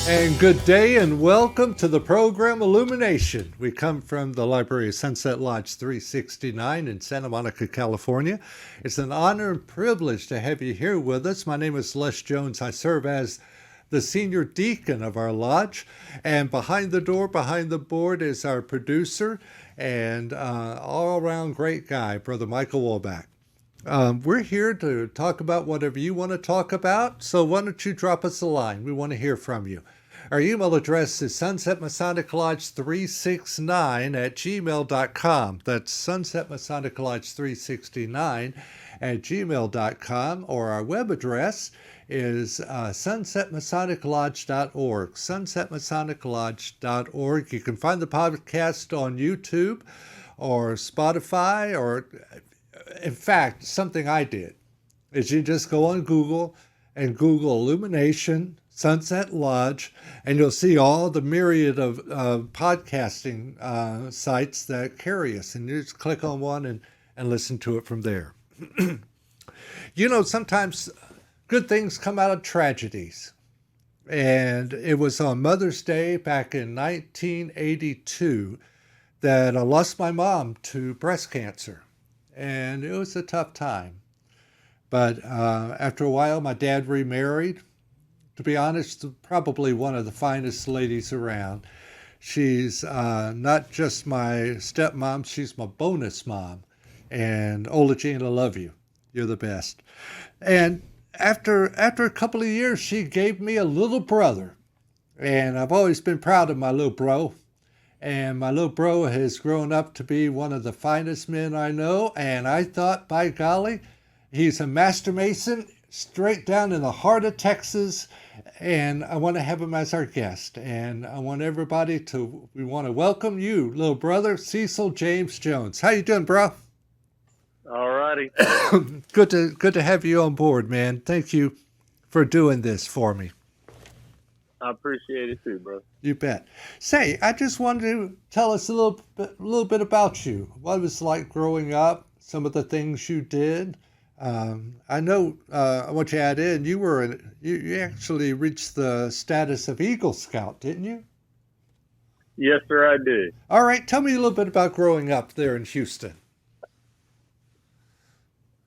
And good day and welcome to the program Illumination. We come from the library of Sunset Lodge 369 in Santa Monica, California. It's an honor and privilege to have you here with us. My name is Cecil Jones. I serve as the senior deacon of our lodge. And behind the door, behind the board, is our producer and all-around great guy, Brother Michael Wolbach. We're here to talk about whatever you want to talk about, so why don't you drop us a line? We want to hear from you. Our email address is sunsetmasoniclodge369@gmail.com. That's sunsetmasoniclodge369@gmail.com, or our web address is sunsetmasoniclodge.org, sunsetmasoniclodge.org. You can find the podcast on YouTube or Spotify, or in fact, something I did is you just go on Google and Google Illumination Sunset Lodge, and you'll see all the myriad of podcasting sites that carry us. And you just click on one and listen to it from there. You know, sometimes good things come out of tragedies. And it was on Mother's Day back in 1982 that I lost my mom to breast cancer. And it was a tough time. But after a while, my dad remarried. To be honest, probably one of the finest ladies around. She's not just my stepmom, she's my bonus mom. And Ola Jean, I love you. You're the best. And after a couple of years, she gave me a little brother. And I've always been proud of my little bro. And my little bro has grown up to be one of the finest men I know. And I thought, by golly, he's a master mason straight down in the heart of Texas. And I want to have him as our guest. And I want everybody we want to welcome you, little brother, Cecil James Jones. How you doing, bro? All righty. Good to have you on board, man. Thank you for doing this for me. I appreciate it too, bro. You bet. Say, I just wanted to tell us a little bit about you. What it was like growing up, some of the things you did. I know. I want you to add in. You actually reached the status of Eagle Scout, didn't you? Yes, sir, I did. All right. Tell me a little bit about growing up there in Houston.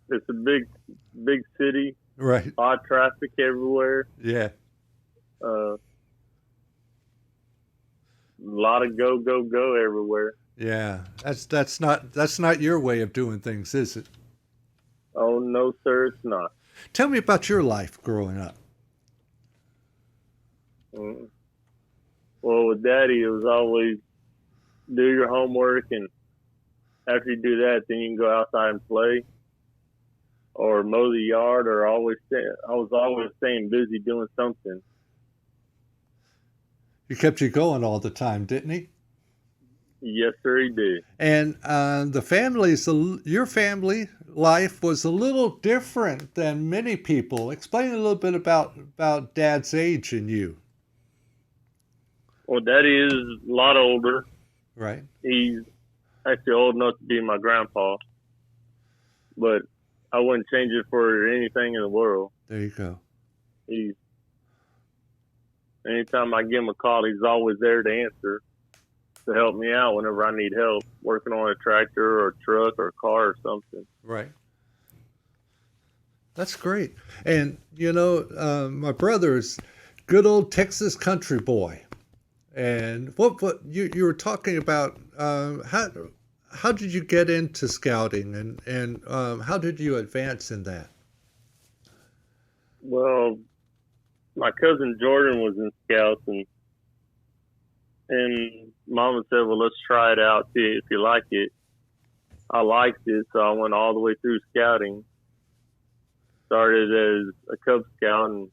It's a big city. Right. A lot of traffic everywhere. Yeah. A lot of go everywhere. Yeah. That's not your way of doing things, is it? Oh, no, sir, it's not. Tell me about your life growing up. Well, with Daddy, it was always do your homework, and after you do that, then you can go outside and play or mow the yard, or I was always staying busy doing something. He kept you going all the time, didn't he? Yes, sir, he did. And your family life was a little different than many people. Explain a little bit about Dad's age and you. Well, Daddy is a lot older. Right. He's actually old enough to be my grandpa, but I wouldn't change it for anything in the world. There you go. Anytime I give him a call, he's always there to answer, to help me out whenever I need help working on a tractor or a truck or a car or something. Right. That's great. And, you know, my brother's good old Texas country boy. And what you were talking about, how did you get into scouting and how did you advance in that? Well, my cousin Jordan was in Scouts, and Mama said, well, let's try it out, see if you like it. I liked it, so I went all the way through Scouting. Started as a Cub Scout and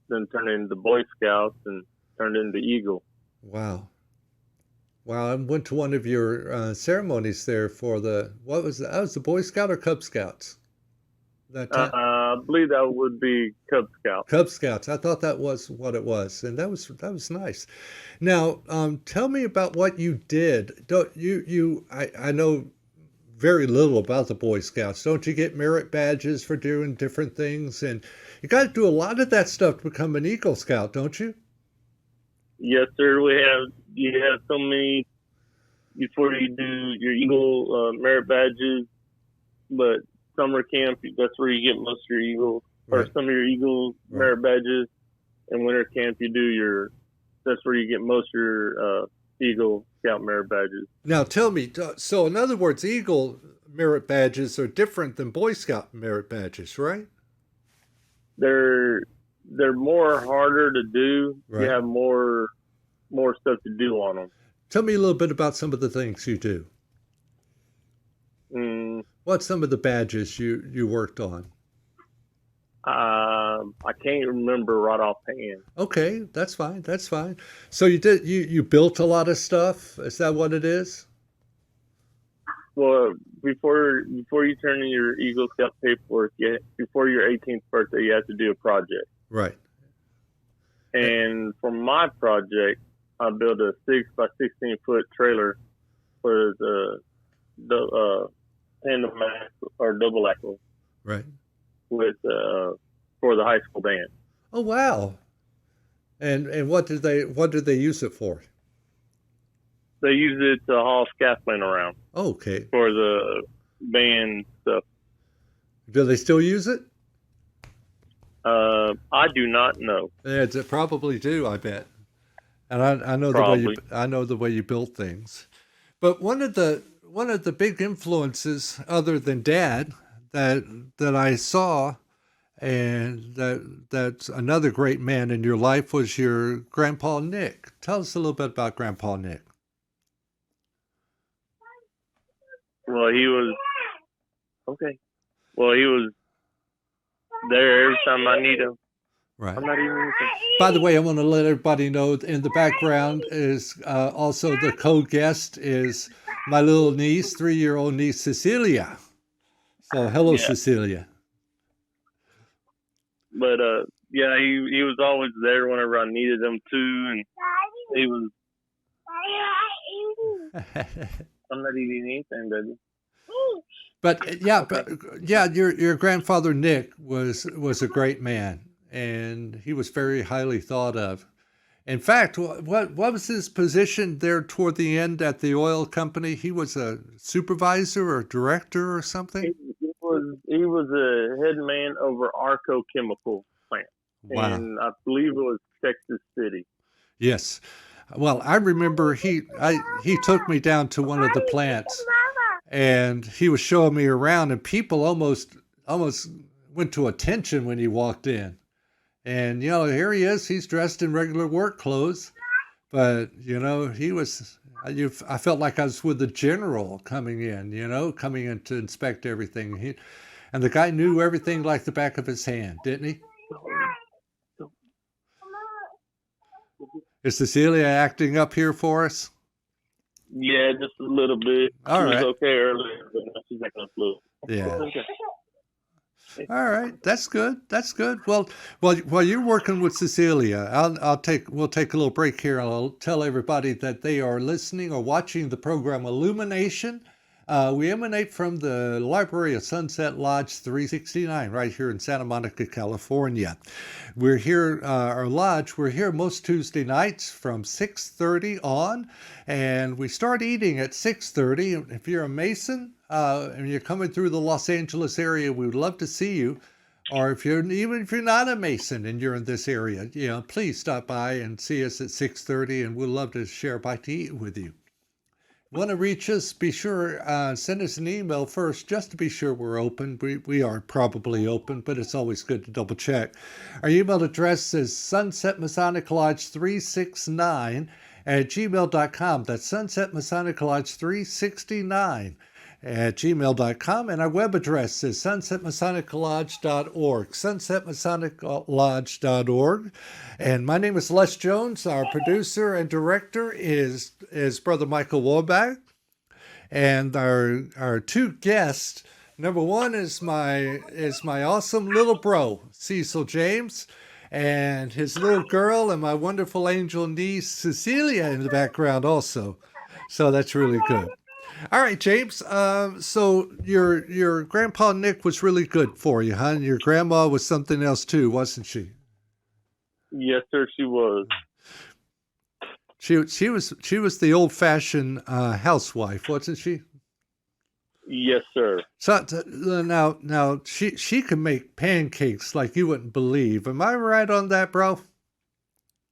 then turned into Boy Scouts and turned into Eagle. Wow. I went to one of your ceremonies there for what was that? That was the Boy Scout or Cub Scouts? I believe that would be Cub Scouts. Cub Scouts. I thought that was what it was, and that was nice. Now, tell me about what you did. I know very little about the Boy Scouts. Don't you get merit badges for doing different things? And you got to do a lot of that stuff to become an Eagle Scout, don't you? Yes, sir. You have so many before you do your Eagle merit badges, but summer camp, that's where you get most of your Eagle, or Right. some of your Eagle Right. merit badges. And winter camp, that's where you get most of your Eagle Scout merit badges. Now tell me, so in other words, Eagle merit badges are different than Boy Scout merit badges, right? They're more harder to do. Right. You have more stuff to do on them. Tell me a little bit about some of the things you do. What's some of the badges you worked on? I can't remember right offhand. Okay, that's fine. That's fine. So you built a lot of stuff. Is that what it is? Well, before you turn in your Eagle Scout paperwork, before your 18th birthday, you have to do a project. Right. And for my project, I built a 6 by 16 foot trailer for the tandem axle or double axle. Right. With for the high school band. Oh wow! And what did they use it for? They use it to haul scaffolding around. Okay. For the band stuff. Do they still use it? I do not know. Yeah, they probably do. I bet. And I know the way you build things. But one of the big influences, other than Dad, that I saw, and that's another great man in your life, was your Grandpa Nick. Tell us a little bit about Grandpa Nick. Well, he was there every time I need him. Right. I'm not even. By the way, I want to let everybody know in the background is also the co-guest is my little niece, 3-year-old niece Cecilia. So hello, yeah. Cecilia. But yeah, he was always there whenever I needed him too, and he was. I'm not eating anything, baby. But yeah, your grandfather Nick was a great man, and he was very highly thought of. In fact, what was his position there toward the end at the oil company? He was a supervisor or director or something? He was a head man over Arco Chemical Plant. Wow. And I believe it was Texas City. Yes. Well, I remember he took me down to one of the plants, and he was showing me around, and people almost went to attention when he walked in. And, here he is. He's dressed in regular work clothes. But, he was, I felt like I was with the general coming in to inspect everything. And the guy knew everything like the back of his hand, didn't he? Is Cecilia acting up here for us? Yeah, just a little bit. All right. She was okay earlier, but now she's acting up a little. Yeah. Okay. All right, that's good. That's good. Well, while you're working with Cecilia, we'll take a little break here, and I'll tell everybody that they are listening or watching the program Illumination. We emanate from the library of Sunset Lodge 369 right here in Santa Monica, California. We're here, our lodge, we're here most Tuesday nights from 6:30 on, and we start eating at 6:30. If you're a Mason and you're coming through the Los Angeles area, we would love to see you. Or if you're not a Mason and you're in this area, please stop by and see us at 6:30, and we'd love to share a bite to eat with you. Want to reach us, be sure, send us an email first, just to be sure we're open. We are probably open, but it's always good to double check. Our email address is Sunset Masonic Lodge 369 at gmail.com. That's Sunset Masonic Lodge 369 at gmail.com. And our web address is sunsetmasoniclodge.org, sunsetmasoniclodge.org. And my name is Les Jones. Our producer and director is Brother Michael Wobach. And our two guests, number one is my awesome little bro, Cecil James, and his little girl, and my wonderful angel niece, Cecilia, in the background also. So that's really good. All right, James. So your Grandpa Nick was really good for you, huh? And your grandma was something else too, wasn't she? Yes, sir, she was. She was the old-fashioned housewife, wasn't she? Yes, sir. So now she can make pancakes like you wouldn't believe. Am I right on that, bro?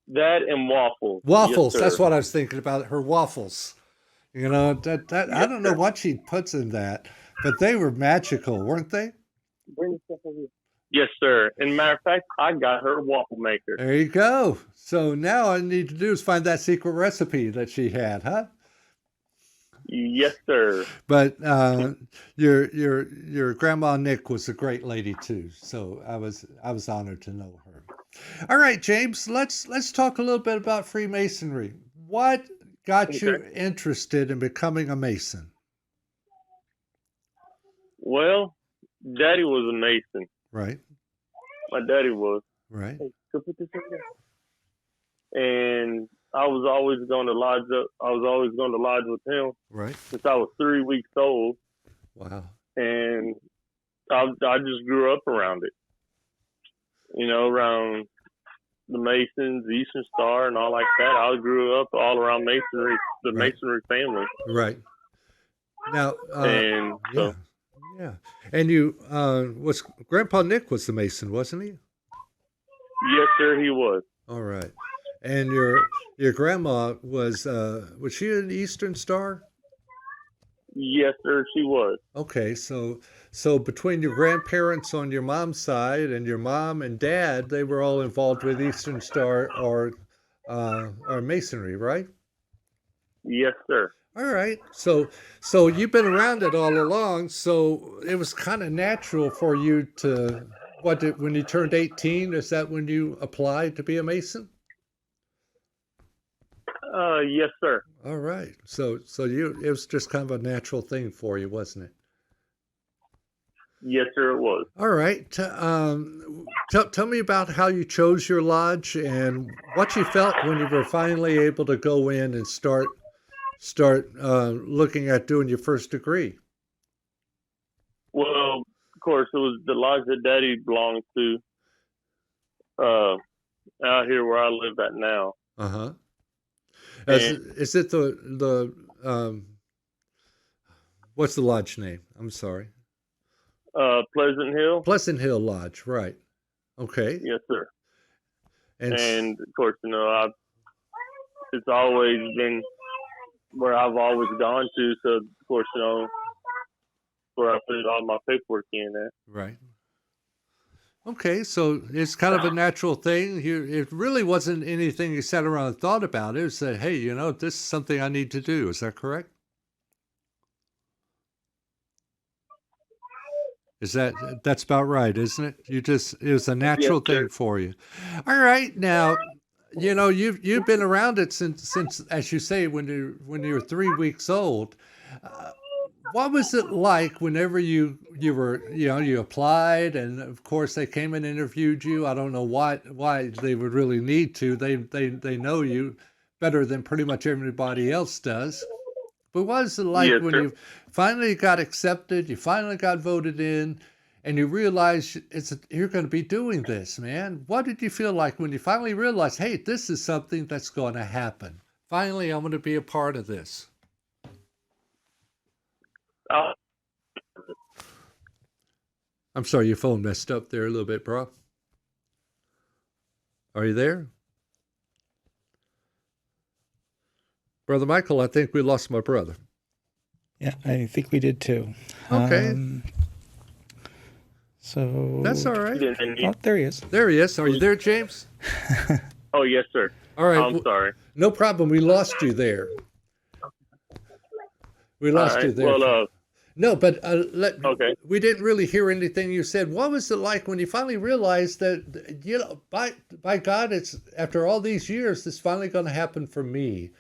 That and waffles. Waffles. Yes, That's sir. what I was thinking about. Her waffles. You know that I Yes, don't know sir. what she puts in that, but they were magical, weren't they? Bring the stuff over here. Yes, sir. And matter of fact, I got her a waffle maker. There you go. So now all I need to do is find that secret recipe that she had, huh? Yes, sir. But your grandma Nick was a great lady too. So I was honored to know her. All right, James, let's talk a little bit about Freemasonry. What got you Okay. interested in becoming a Mason? Well, Daddy was a Mason. Right, My daddy was. right, Hey, go put this in there. And I was always going to lodge up. I was always going to lodge with him right. since I was 3 weeks old, Wow. and I just grew up around it. You know, around the Masons, the Eastern Star, and all like that. I grew up all around Masonry, the Right. Masonry family, Right. Now, and yeah, so yeah. And you was Grandpa Nick was the Mason, wasn't he? yes, sir, he was. All right. And your grandma was she an Eastern Star? Yes, sir, she was. Okay, so between your grandparents on your mom's side and your mom and dad, they were all involved with Eastern Star or Masonry, right? Yes, sir. All right. So you've been around it all along, so it was kind of natural for you to when you turned 18, is that when you applied to be a Mason? Yes, sir. All right. So it was just kind of a natural thing for you, wasn't it? Yes, sir, it was. All right. Tell me about how you chose your lodge and what you felt when you were finally able to go in and start looking at doing your first degree. Well, of course, it was the lodge that Daddy belonged to, out here where I live at now. Uh-huh. And Is it the what's the lodge name? I'm sorry. Pleasant Hill. Pleasant Hill Lodge, right. Okay. Yes, sir. And And of course, you know, it's always been where I've always gone to. So of course, you know, where I put all my paperwork in at. right. Okay, so it's kind of a natural thing. It really wasn't anything you sat around and thought about. It was that, hey, you know, this is something I need to do. Is that correct? That's about right, isn't it? It was a Yes, natural sir. thing for you. All right, now, you know, you've been around it since as you say when you were 3 weeks old. Uh, what was it like whenever you were, you know, you applied and of course they came and interviewed you. I don't know why they would really need to. They know you better than pretty much everybody else does. But what was it like Yes, when sir. you finally got accepted, you finally got voted in, and you realized you're going to be doing this, man? What did you feel like when you finally realized, hey, this is something that's going to happen? Finally, I'm going to be a part of this. Uh, I'm sorry, your phone messed up there a little bit, bro. Are you there? Brother Michael, I think we lost my brother. Yeah, I think we did too. Okay. So That's all right. Oh, there he is. There he is. Are you there, James? Oh, yes, sir. All right. I'm sorry. No problem. We lost you there. We lost All you right. there. Well, No, but okay. we didn't really hear anything you said. What was it like when you finally realized that, you know, by God, it's after all these years, it's finally going to happen for me?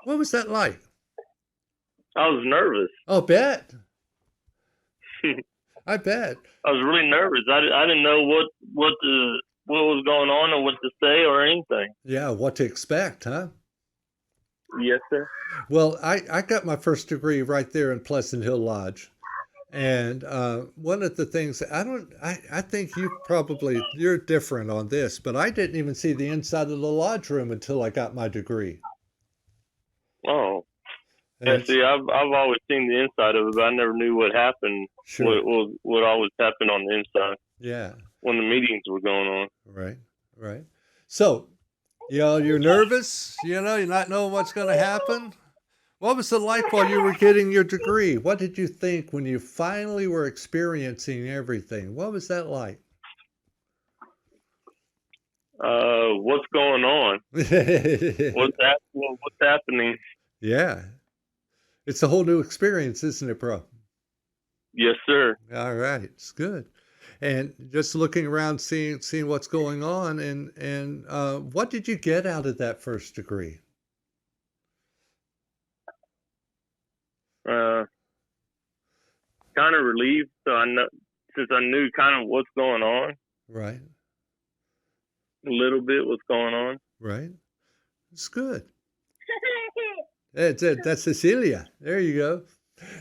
What was that like? I was nervous. Oh, bet. I bet. I was really nervous. I didn't know what was going on or what to say or anything. Yeah, what to expect, huh? Yes, sir. Well, I got my first degree right there in Pleasant Hill Lodge. And one of the things I think you're different on this, but I didn't even see the inside of the lodge room until I got my degree. Oh, And yeah. it's- See, I've always seen the inside of it, but I never knew what happened. Sure. What always happened on the inside Yeah. when the meetings were going on. Right. Right. So, you're nervous. You're not knowing what's going to happen. What was it like while you were getting your degree? What did you think when you finally were experiencing everything? What was that like? What's going on? What's happening? Yeah. It's a whole new experience, isn't it, bro? Yes, sir. All right. It's good. And just looking around, seeing what's going on, and what did you get out of that first degree? Kind of relieved. So I know, since I knew kind of what's going on, Right. a little bit what's going on. Right. It's good. That's Cecilia. There you go.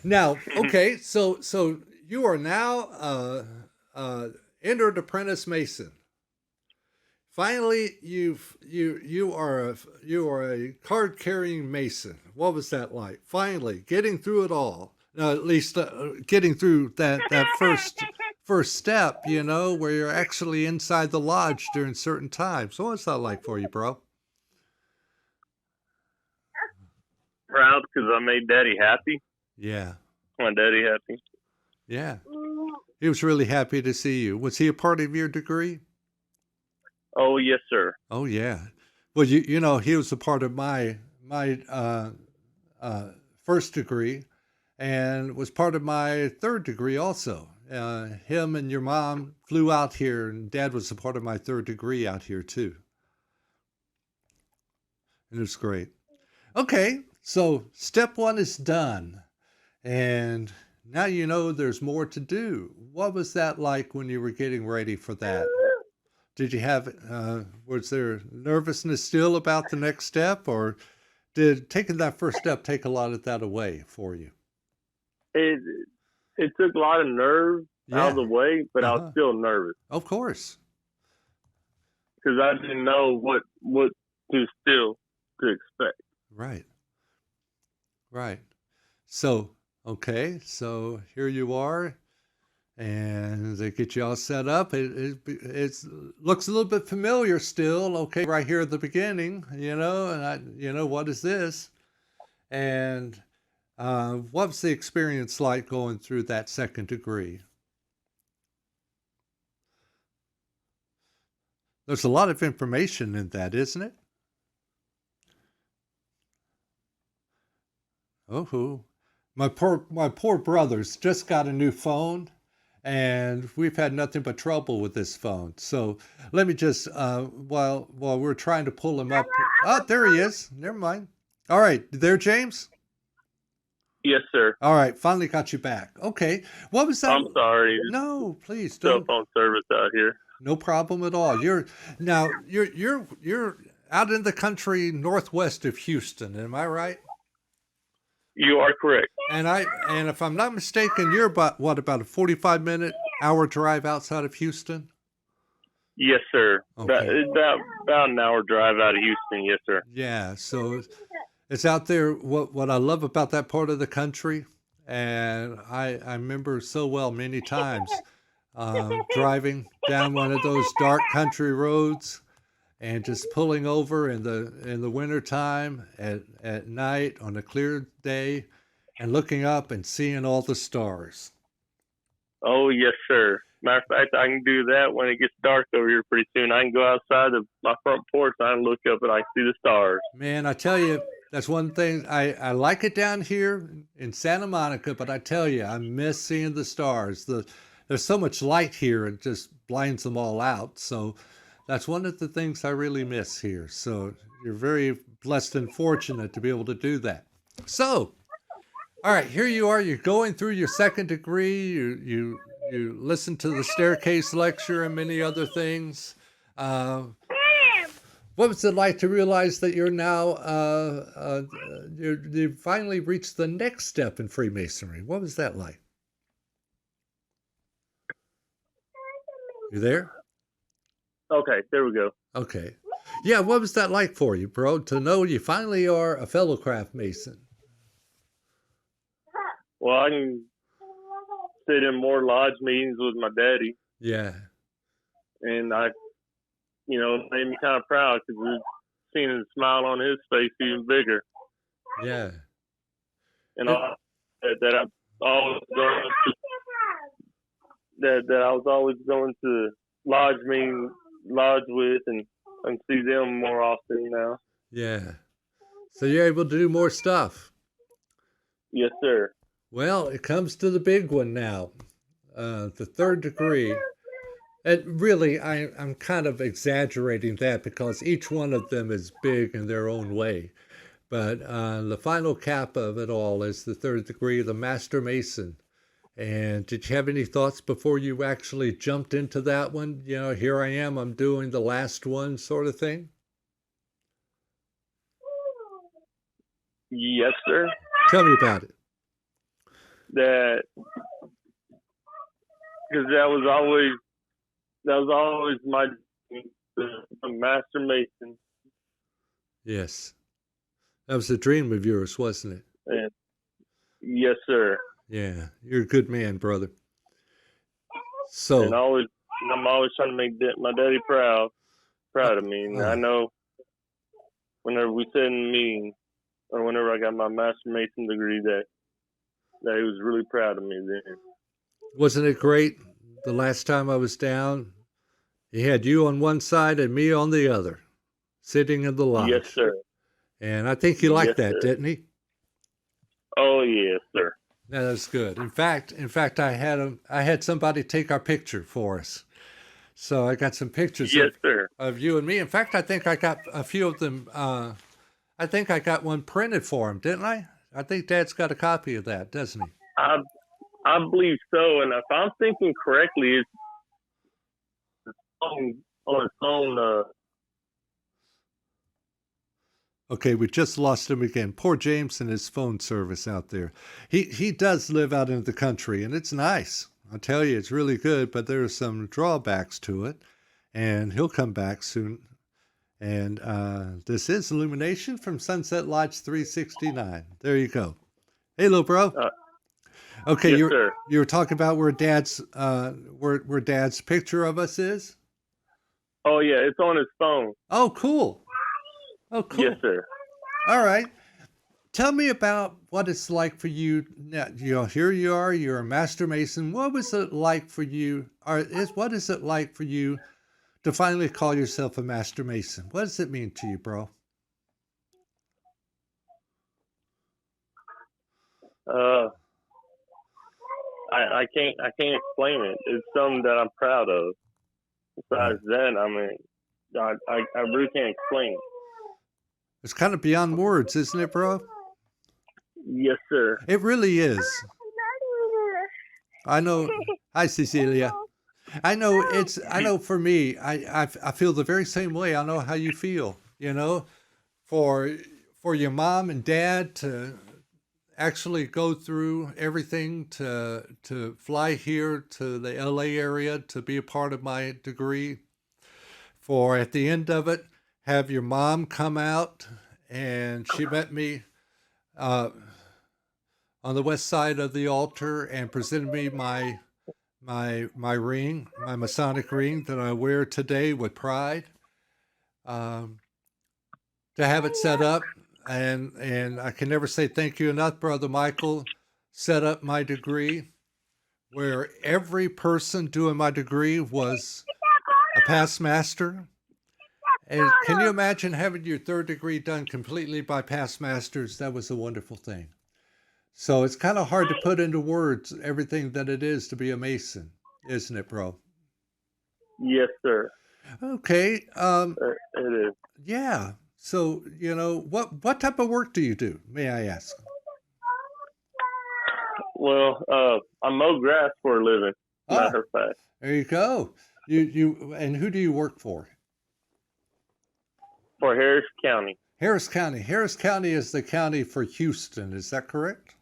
Now, okay, so you are now entered apprentice mason. Finally, you are a card carrying mason. What was that like? Finally, getting through it all. At least getting through that first step. Where you're actually inside the lodge during certain times. So what's that like for you, bro? Proud because I made Daddy happy. Yeah. My daddy happy. Yeah. He was really happy to see you. Was he a part of your degree? Oh, yes, sir. Oh yeah. Well, he was a part of my first degree, and was part of my third degree also. Him and your mom flew out here, and Dad was a part of my third degree out here too. And it was great. Okay, so step one is done, and now there's more to do. What was that like when you were getting ready for that? Did you have, was there nervousness still about the next step, or did taking that first step take a lot of that away for you? It took a lot of nerves out of the way, but I was still nervous. Of course. Because I didn't know what to expect. Right. Right. So, okay, so here you are, and they get you all set up. It looks a little bit familiar still. Okay, right here at the beginning, and what is this? And what was the experience like going through that second degree? There's a lot of information in that, isn't it? Oh, my poor brother's just got a new phone, and we've had nothing but trouble with this phone. So let me just while we're trying to pull him up. Oh, there he is. Never mind. All right, there, James. Yes, sir. All right, finally got you back. Okay, what was that? I'm sorry. No, please Cell don't. phone service out here. No problem at all. You're out in the country northwest of Houston. Am I right? You are correct. And if I'm not mistaken, you're about a 45-minute hour drive outside of Houston? Yes, sir. Okay. About an hour drive out of Houston. Yes, sir. Yeah, so it's out there. What I love about that part of the country, and I remember so well many times driving down one of those dark country roads and just pulling over in the wintertime at night on a clear day and looking up and seeing all the stars. Oh, yes, sir. Matter of fact, I can do that when it gets dark over here pretty soon. I can go outside of my front porch and I can look up and I can see the stars. Man, I tell you, that's one thing. I like it down here in Santa Monica, but I tell you, I miss seeing the stars. There's so much light here, it just blinds them all out. So that's one of the things I really miss here. So you're very blessed and fortunate to be able to do that. So, all right, here you are. You're going through your second degree. You listen to the staircase lecture and many other things. What was it like to realize that you're now you finally reached the next step in Freemasonry? What was that like? You there? Okay, there we go. Okay. Yeah, what was that like for you, bro? To know you finally are a fellow craft mason. Well, I can sit in more lodge meetings with my daddy, Yeah, and it made me kind of proud because seeing the smile on his face even bigger, yeah. and all that I've always going to, that I was always going to lodge with, and see them more often now. Yeah. So you're able to do more stuff. Yes, sir. Well, it comes to the big one now, the third degree. And really, I'm kind of exaggerating that because each one of them is big in their own way. But the final cap of it all is the third degree, the Master Mason. And did you have any thoughts before you actually jumped into that one? You know, here I am, I'm doing the last one sort of thing? Yes, sir. Tell me about it. That because that was always my the Master Mason. Yes. That was a dream of yours, wasn't it? And yes, sir. Yeah. You're a good man, brother. And So, I'm always trying to make my daddy proud of me. And I know whenever we sit in a meeting or whenever I got my Master Mason degree that he was really proud of me then. wasn't it great the last time I was down? He had you on one side and me on the other, sitting in the lodge. Yes, sir. And I think he liked Yes, that, sir. didn't he? Oh, yes, sir. Yeah, that's good. In fact, I had somebody take our picture for us. So I got some pictures Yes, sir. of you and me. In fact, I think I got a few of them. I think I got one printed for him, didn't I? I think Dad's got a copy of that, doesn't he? I believe so. And if I'm thinking correctly, it's on its own. Okay, we just lost him again. Poor James and his phone service out there. He does live out in the country, and it's nice. I'll tell you, it's really good, but there are some drawbacks to it, and he'll come back soon. And this is Illumination from Sunset Lodge 369. There you go. Hey, little bro. Okay, Yes, sir. you were talking about where Dad's picture of us is. Oh, yeah, it's on his phone. Oh, cool. Oh, cool. Yes, sir. All right. Tell me about what it's like for you. Now, you know, here you are. You're a Master Mason. What was it like for you? What is it like for you to finally call yourself a Master Mason? What does it mean to you, bro? I can't explain it. It's something that I'm proud of. Besides that, I mean, I really can't explain it. It's kind of beyond words, isn't it, bro? Yes, sir. It really is. I know. Hi, Cecilia. I know for me, I feel the very same way. I know how you feel, you know, for your mom and dad to actually go through everything to fly here to the LA area to be a part of my degree, for at the end of it, have your mom come out and she met me on the west side of the altar and presented me my ring, my Masonic ring that I wear today with pride. To have it set up, and I can never say thank you enough, Brother Michael. Set up my degree, where every person doing my degree was a past master. And can you imagine having your third degree done completely by past masters? That was a wonderful thing. So it's kind of hard to put into words everything that it is to be a Mason, isn't it, bro? Yes, sir. Okay. It is. Yeah. So, you know, what type of work do you do, may I ask? Well, I mow grass for a living. Matter of fact. There you go. And who do you work for? For Harris County. Harris County. Harris County is the county for Houston. Is that correct?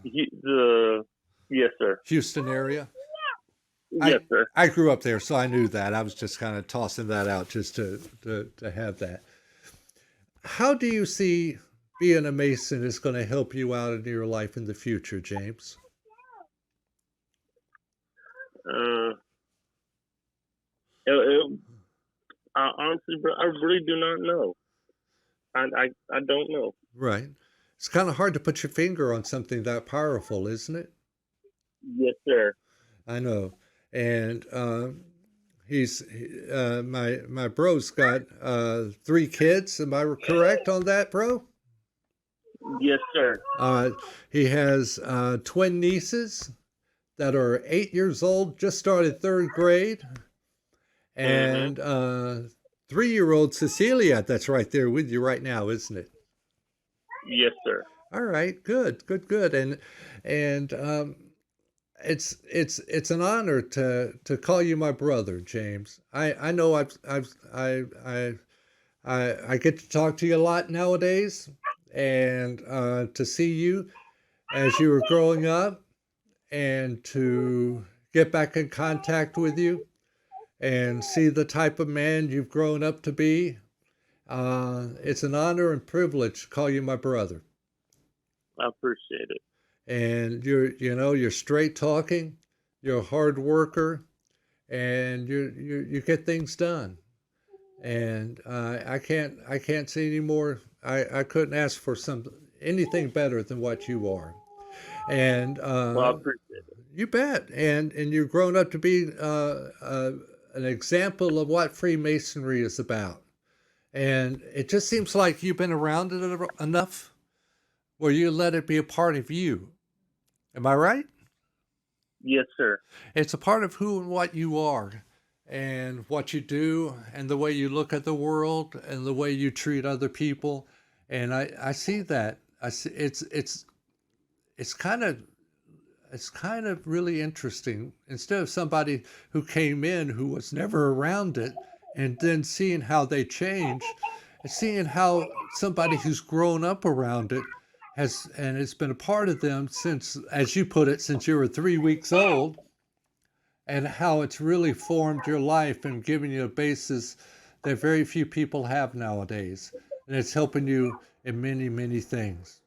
Yes, sir. Houston area. Yes, sir. I grew up there, so I knew that. I was just kind of tossing that out just to have that. How do you see being a Mason is going to help you out in your life in the future, James? Uh, honestly, bro, I really do not know. I don't know. Right. It's kind of hard to put your finger on something that powerful, isn't it? Yes, sir. I know. And my bro's got 3 kids. Am I correct on that, bro? Yes, sir. He has twin nieces that are 8 years old, just started 3rd grade, and 3-year-old Cecilia that's right there with you right now, isn't it? Yes, sir. All right, good. And it's an honor to call you my brother, James. I know I get to talk to you a lot nowadays, and to see you as you were growing up, and to get back in contact with you and see the type of man you've grown up to be. It's an honor and privilege to call you my brother. I appreciate it. And you're straight talking, you're a hard worker, and you get things done. And I can't say any more. I couldn't ask for anything better than what you are. And Well, I appreciate it. you bet. And you've grown up to be an example of what Freemasonry is about. And it just seems like you've been around it enough where you let it be a part of you. Am I right? Yes, sir. It's a part of who and what you are, and what you do, and the way you look at the world, and the way you treat other people. And I see that. I see it's kind of really interesting. Instead of somebody who came in who was never around it, and then seeing how they change, and seeing how somebody who's grown up around it and it's been a part of them since, as you put it, since you were 3 weeks old, and how it's really formed your life and given you a basis that very few people have nowadays. And it's helping you in many, many things.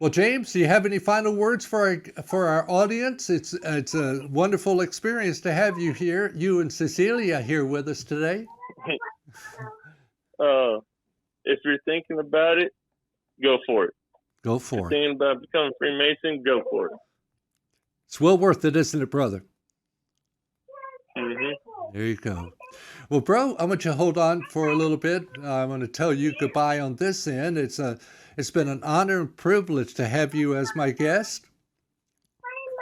Well, James, do you have any final words for our audience? It's a wonderful experience to have you here, you and Cecilia here with us today. If you're thinking about it, go for it. Go for it. Thinking about becoming Freemason, go for it. It's well worth it, isn't it, brother? Mm-hmm. There you go. Well, bro, I want you to hold on for a little bit. I'm going to tell you goodbye on this end. It's been an honor and privilege to have you as my guest.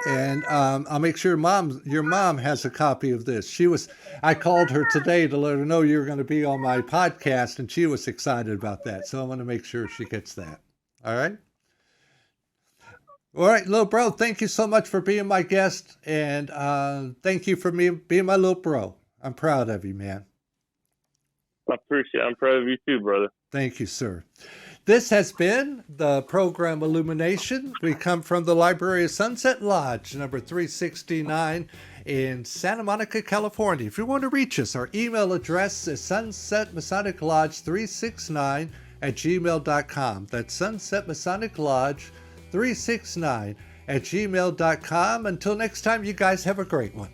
And I'll make sure your mom has a copy of this. I called her today to let her know you were going to be on my podcast, and she was excited about that. So I want to make sure she gets that. All right? All right, little bro, thank you so much for being my guest, and thank you for being my little bro. I'm proud of you, man. I appreciate it. I'm proud of you too, brother. Thank you, sir. This has been the program Illumination. We come from the library of Sunset Lodge, number 369 in Santa Monica, California. If you want to reach us, our email address is sunsetmasoniclodge369@gmail.com. That's Sunset Masonic Lodge 369@gmail.com. Until next time, you guys have a great one.